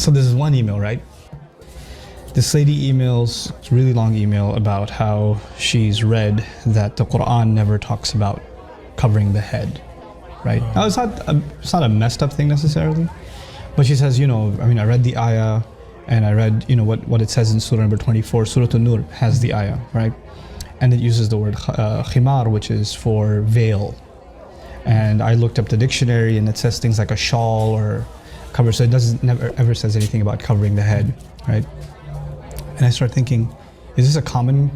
So this is one email, right? This lady emails, it's a really long email about how she's read that the Quran never talks about covering the head, right? Now it's not a messed up thing necessarily, but she says, I read the ayah and I read, what it says in Surah number 24, Surah An-Nur has the ayah, right? And it uses the word khimar, which is for veil. And I looked up the dictionary and it says things like a shawl or cover, so it never ever says anything about covering the head, right? And I start thinking, is this a common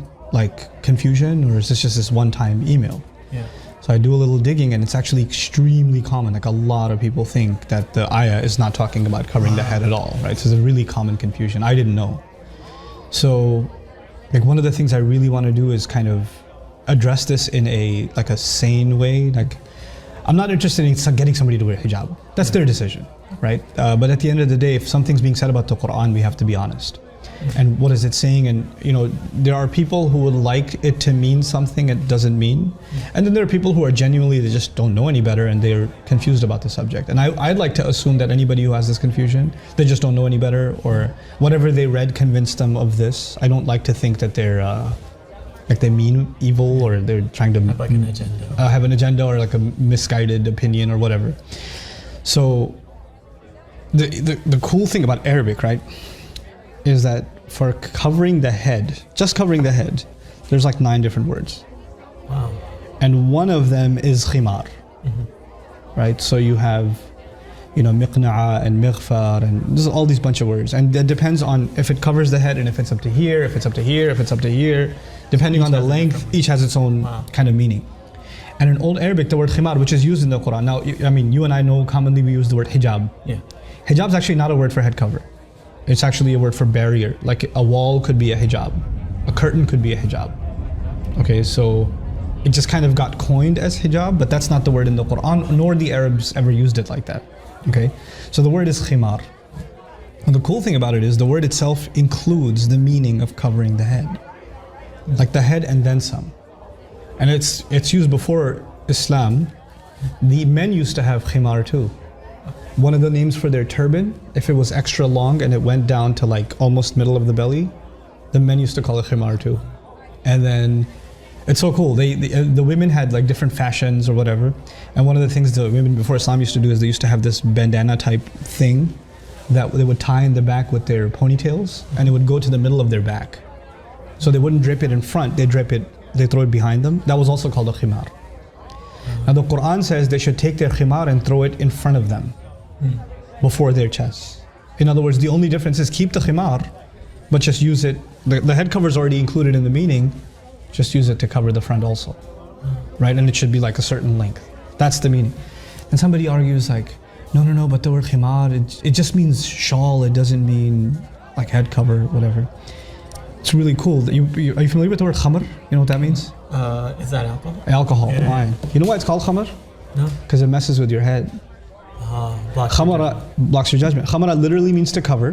confusion, or is this just this one-time email? Yeah. So I do a little digging, and it's actually extremely common. Like, a lot of people think that the ayah is not talking about covering the head at all, right? So it's a really common confusion. I didn't know. So one of the things I really want to do is kind of address this in a sane way. I'm not interested in getting somebody to wear hijab. That's their decision, right? But at the end of the day, if something's being said about the Quran, we have to be honest. And what is it saying? And there are people who would like it to mean something it doesn't mean. And then there are people who are genuinely, they just don't know any better and they're confused about the subject. And I'd like to assume that anybody who has this confusion, they just don't know any better, or whatever they read convinced them of this. I don't like to think that they're they mean evil, or they're trying to have an agenda. Have an agenda, or a misguided opinion or whatever. So the cool thing about Arabic, right, is that for covering the head, just covering the head, there's 9 different words. Wow. And one of them is khimar, right? So you have, miqna'a and mighfar, and there's all these bunch of words. And that depends on if it covers the head, and if it's up to here, if it's up to here, if it's up to here, depending on the length, each has its own kind of meaning. And in Old Arabic, the word khimar, which is used in the Quran. Now, you and I know commonly we use the word hijab. Yeah. Hijab is actually not a word for head cover. It's actually a word for barrier. Like a wall could be a hijab. A curtain could be a hijab. Okay, so it just kind of got coined as hijab, but that's not the word in the Quran, nor the Arabs ever used it like that. Okay, so the word is khimar. And the cool thing about it is the word itself includes the meaning of covering the head. Like the head and then some. And it's used before Islam. The men used to have khimar too. One of the names for their turban, if it was extra long and it went down to almost middle of the belly, the men used to call it khimar too. And then it's so cool. The women had different fashions or whatever. And one of the things the women before Islam used to do is they used to have this bandana type thing that they would tie in the back with their ponytails, and it would go to the middle of their back. So they wouldn't drape it in front, they throw it behind them. That was also called a khimar. Now the Quran says they should take their khimar and throw it in front of them, before their chests. In other words, the only difference is keep the khimar, but just use it. The head cover is already included in the meaning. Just use it to cover the front also, right? And it should be a certain length. That's the meaning. And somebody argues no, but the word khimar, it just means shawl. It doesn't mean head cover, whatever. It's really cool. Are you familiar with the word khamr? You know what that means? Is that alcohol? Alcohol, wine. You know why it's called khamr? No. Because it messes with your head. Khamara blocks your judgment. Khamara literally means to cover,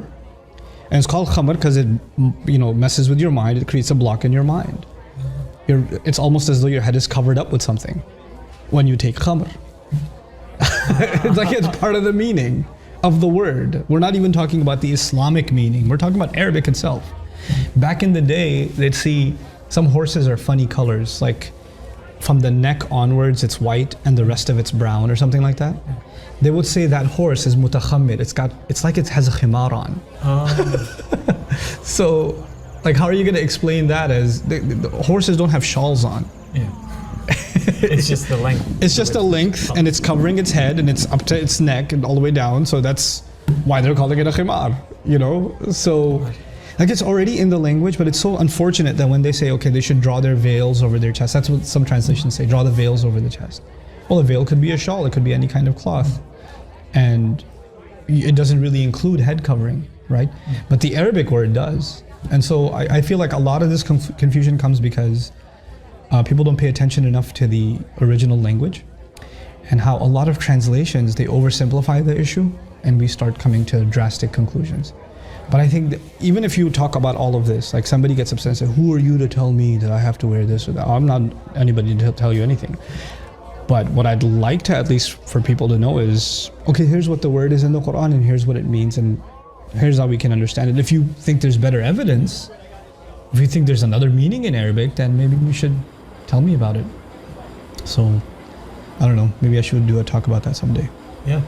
and it's called khamar because it messes with your mind. It creates a block in your mind. It's almost as though your head is covered up with something when you take khamr. It's part of the meaning of the word. We're not even talking about the Islamic meaning. We're talking about Arabic itself. Back in the day, they'd see some horses are funny colors, from the neck onwards it's white and the rest of it's brown or something like that. They would say that horse is mutakhammir. It's like it has a khimar on. So, how are you going to explain that as the horses don't have shawls on? Yeah. It's just the length. It's just a length, and it's covering its head, and it's up to its neck and all the way down. So that's why they're calling it a khimar. So it's already in the language, but it's so unfortunate that when they say, okay, they should draw their veils over their chest. That's what some translations say, draw the veils over the chest. Well, a veil could be a shawl, it could be any kind of cloth. And it doesn't really include head covering, right? But the Arabic word does. And so I feel like a lot of this confusion comes because people don't pay attention enough to the original language, and how a lot of translations, they oversimplify the issue and we start coming to drastic conclusions. But I think that even if you talk about all of this, somebody gets upset and says, who are you to tell me that I have to wear this or that? I'm not anybody to tell you anything. But what I'd like to, at least for people to know, is, okay, here's what the word is in the Quran and here's what it means. And here's how we can understand it. If you think there's better evidence, if you think there's another meaning in Arabic, then maybe you should tell me about it. So, I don't know. Maybe I should do a talk about that someday. Yeah.